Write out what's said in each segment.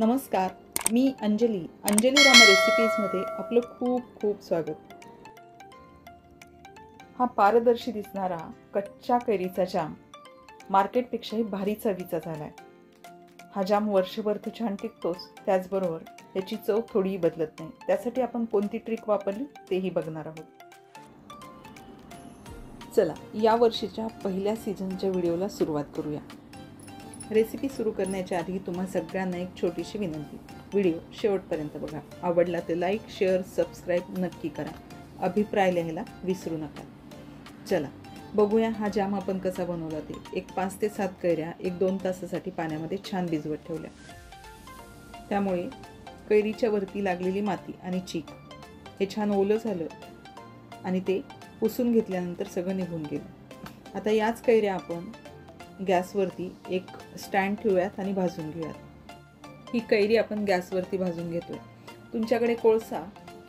नमस्कार, मी अंजली रामा रेसिपीजमध्ये आपलं खूप खूप स्वागत। हा पारदर्शी दिसणारा कच्च्या कैरीचा जाम मार्केटपेक्षाही भारी चवीचा झालाय। हा जाम वर्षभर तर छान टिकतोच, त्याचबरोबर याची चव थोडीही बदलत नाही। त्यासाठी आपण कोणती ट्रिक वापरली तेही बघणार आहोत। चला, या वर्षीच्या पहिल्या सीझनच्या व्हिडिओला सुरुवात करूया। रेसिपी सुरू करण्याच्या आधी तुम्हा सगळ्यांना एक छोटीशी विनंती, व्हिडिओ शेवटपर्यंत बघा। आवडला तर लाईक, शेअर, सबस्क्राईब नक्की करा। अभिप्राय लिहायला विसरू नका। चला बघूया हा जाम आपण कसा बनवला ते। एक 5 ते 7 कैऱ्या 1-2 तासासाठी पाण्यामध्ये छान भिजवत ठेवल्या। त्यामुळे कैरीच्या वरती लागलेली माती आणि चीक हे छान ओलं झालं आणि ते पुसून घेतल्यानंतर सगळं निघून गेलं। आता याच कैऱ्या आपण गॅसवरती एक स्टँड ठेवूयात आणि भाजून घेऊयात। ही कैरी आपण गॅसवरती भाजून घेतोय। तुमच्याकडे कोळसा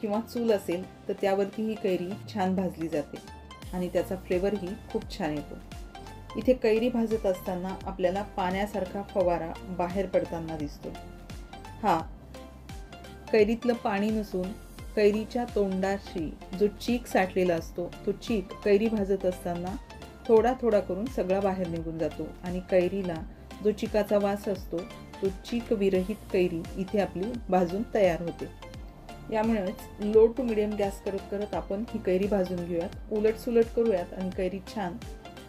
किंवा चूल असेल तर त्यावरती ही कैरी छान भाजली जाते आणि त्याचा फ्लेवरही खूप छान येतो। इथे कैरी भाजत असताना आपल्याला पाण्यासारखा फवारा बाहेर पडताना दिसतो। हा कैरीतलं पाणी नसून कैरीच्या तोंडाशी जो चीक साठलेला असतो तो चीक कैरी भाजत असताना थोडा थोडा करून सगळा बाहेर निघून जातो आणि कैरीला जो चिकाचा वास असतो तो चीक विरहित कैरी इथे आपली भाजून तयार होते। यामुळेच लो टू मिडियम गॅस करत करत आपण ही कैरी भाजून घेऊयात। उलटसुलट करूयात आणि कैरी छान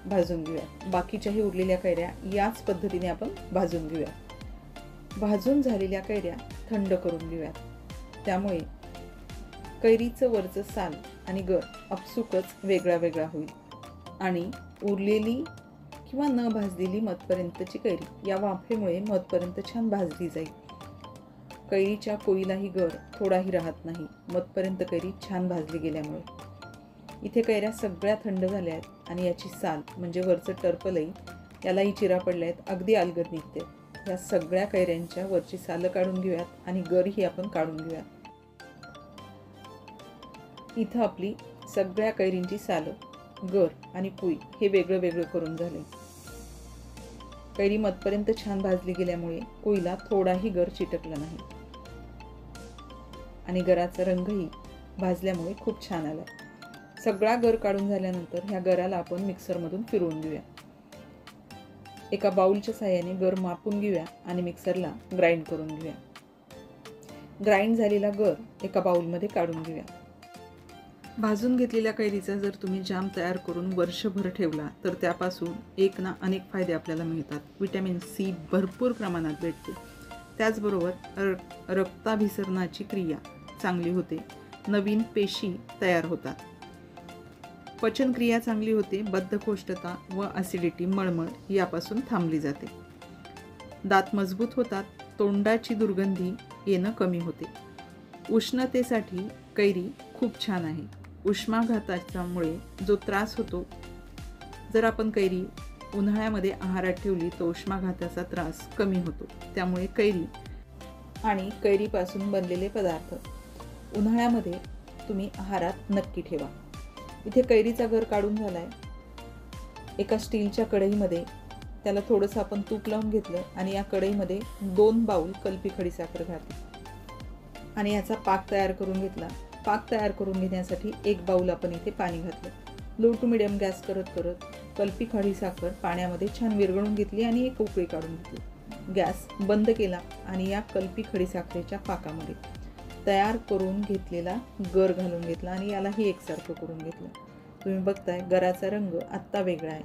भाजून घेऊयात। बाकीच्याही उरलेल्या कैऱ्या याच पद्धतीने आपण भाजून घेऊयात। भाजून झालेल्या कैऱ्या थंड करून घेऊयात। त्यामुळे कैरीचं वरचं साल आणि गर आपसुकच वेगळा वेगळा होईल आणि उरलेली किंवा न भाजलेली मधपर्यंतची कैरी या वाफेमुळे मधपर्यंत छान भाजली जाईल। कैरीच्या कोईलाही गर थोडाही राहत नाही मधपर्यंत कैरी छान भाजली गेल्यामुळे। इथे कैऱ्या सगळ्या थंड झाल्या आहेत आणि याची साल म्हणजे वरचं टर्पलही यालाही चिरा पडल्या आहेत, अगदी अलगद निघते। या सगळ्या कैऱ्यांच्या वरची सालं काढून घेऊयात आणि गरही आपण काढून घेऊयात। इथं आपली सगळ्या कैरींची सालं, गर आणि पुई हे वेगळं वेगळं करून झाले। कैरी मधपर्यंत छान भाजली गेल्यामुळे कोईला थोडाही गर चिटकला नाही आणि गराचा रंगही भाजल्यामुळे खूप छान आला। सगळा गर काढून झाल्यानंतर ह्या गराला आपण मिक्सरमधून फिरवून घेऊया। एका बाउलच्या साहाय्याने गर मापून घेऊया आणि मिक्सरला ग्राइंड करून घेऊया। ग्राइंड झालेला गर एका बाउलमध्ये काढून घेऊया। भाजून घेतलेल्या कैरीचा जर तुम्ही जाम तयार करून वर्षभर ठेवला तर त्यापासून एक ना अनेक फायदे आपल्याला मिळतात। विटॅमिन सी भरपूर प्रमाणात भेटते, त्याचबरोबर रक्ताभिसरणाची क्रिया चांगली होते, नवीन पेशी तयार होतात, पचनक्रिया चांगली होते, बद्धकोष्ठता व ॲसिडिटी मळमळ यापासून थांबली जाते, दात मजबूत होतात, तोंडाची दुर्गंधी येणं कमी होते। उष्णतेसाठी कैरी खूप छान आहे। उष्माघातामुळे जो त्रास होतो, जर आपण कैरी उन्हाळ्यामध्ये आहारात ठेवली तर उष्माघाताचा त्रास कमी होतो। त्यामुळे कैरी आणि कैरीपासून बनलेले पदार्थ उन्हाळ्यामध्ये तुम्ही आहारात नक्की ठेवा। इथे कैरीचा गर काढून झालाय। एका स्टीलच्या कढईमध्ये त्याला थोडंसं आपण तूप लावून घेतलं आणि या कढईमध्ये 2 बाउल कलपी खडीसाखर घातली आणि याचा पाक तयार करून घेतला। पाक तयार करून घेण्यासाठी 1 बाउल आपण इथे पाणी घातलं। लो टू मिडियम गॅस करत करत कलपी खडीसाखर पाण्यामध्ये छान विरघळून घेतली आणि एक उकळी काढून घेतली। गॅस बंद केला आणि या कलपी खडीसाखरेच्या पाकामध्ये तयार करून घेतलेला गर घालून घेतला आणि यालाही एकसारखं करून घेतलं। तुम्ही बघताय गराचा रंग आत्ता वेगळा आहे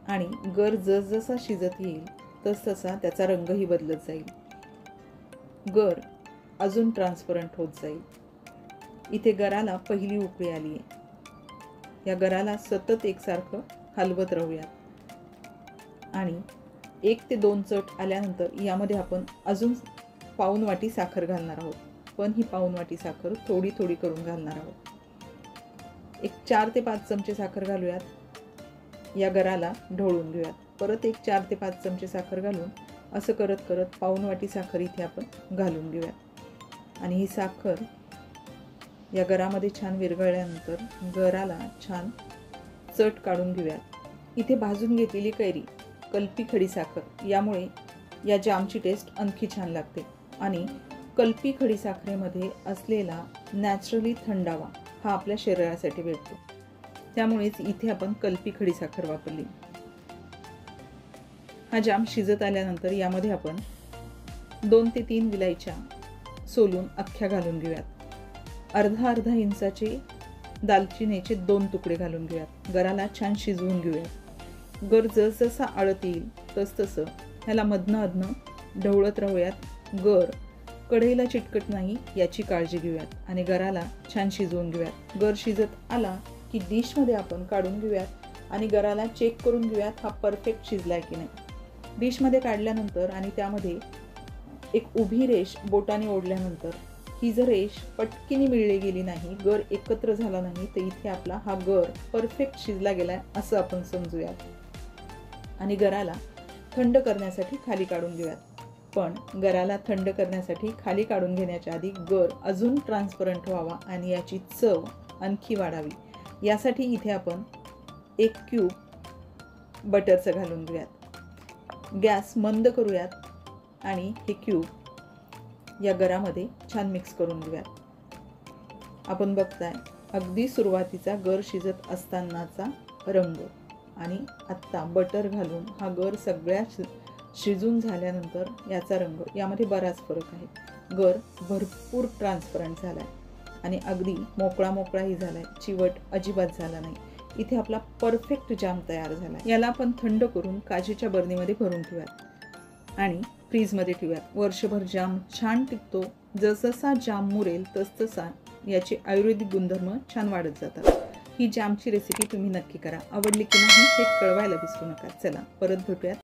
आणि गर जसजसा शिजत येईल तसतसा त्याचा रंगही बदलत जाईल, गर अजून ट्रान्सपरंट होत जाईल। इथे गराला पहिली उकळी आली आहे। या गराला सतत एकसारखं हलवत राहूयात आणि 1 ते 2 चट आल्यानंतर यामध्ये आपण अजून पाऊण वाटी साखर घालणार आहोत, पण ही पाऊण वाटी साखर थोडी थोडी करून घालणार आहोत। एक 4 ते 5 चमचे साखर घालूयात। या गराला ढवळून घेऊयात। परत एक 4 ते 5 चमचे साखर घालून असं करत करत पाऊण वाटी साखर इथे आपण घालून घेऊयात आणि ही साखर या गरामध्ये छान विरघळल्यानंतर गराला छान चट काढून घेऊयात। इथे भाजून घेतलेली कैरी, कलपी खडीसाखर यामुळे या जामची टेस्ट आणखी छान लागते। आणि कल्पी खडीसाखरेमध्ये असलेला नॅचरली थंडावा हा आपल्या शरीरासाठी भेटतो. त्यामुळेच इथे आपण कल्पी खडीसाखर वापरली. हा जाम शिजत आल्यानंतर यामध्ये आपण 2 ते 3 विलायच्या सोलून अख्ख्या घालून घेऊयात. अर्धा इंचाचे दालचिनीचे 2 तुकडे घालून घेऊयात. गराला छान शिजवून घेऊयात. गर जसजसा आळत येईल तसतसं ह्याला मधनं ढवळत राहूयात. गर कढईला चिटकत नाही याची काळजी घेऊयात आणि गराला छान शिजवून घेऊयात. गर शिजत आला की डिशमध्ये आपण काढून घेऊयात आणि गराला चेक करून घेऊयात हा परफेक्ट शिजलाय की नाही. डिशमध्ये काढल्यानंतर आणि त्यामध्ये एक उभी रेष बोटाने ओढल्यानंतर ही जर रेष पटकीने मिळली गेली नाही, गर एकत्र झाला नाही, तर इथे आपला हा गर परफेक्ट शिजला गेलाय असं आपण समजूयात. आणि गराला थंड करण्यासाठी खाली काढून घेऊयात. पण गराला थंड करण्यासाठी खाली काढून घेण्याच्या आधी गर अजून ट्रान्सपरंट व्हावा आणि याची चव आणखी वाढावी यासाठी इथे आपण 1 क्यूब बटरचं घालून घेऊयात. गॅस मंद करूयात आणि हे क्यूब या गरामध्ये छान मिक्स करून घेऊयात. आपण बघताय अगदी सुरुवातीचा गर शिजत असतानाचा रंग आणि आत्ता बटर घालून हा गर सगळ्या शिजून झाल्यानंतर याचा रंग यामध्ये बराच फरक आहे. गर भरपूर ट्रान्सपरंट झाला आहे आणि अगदी मोकळाही झाला आहे. चिवट अजिबात झाला नाही. इथे आपला परफेक्ट जाम तयार झाला आहे. याला आपण थंड करून काचेच्या बरणीमध्ये भरून ठेवूयात आणि फ्रीजमध्ये ठेवूयात. वर्षभर जाम छान टिकतो. जसजसा जाम मुरेल तसतसा याचे आयुर्वेदिक गुणधर्म छान वाढत जातात. ही जामची रेसिपी तुम्ही नक्की करा. आवडली की नाही हे कळवायला विसरू नका. चला परत भेटूयात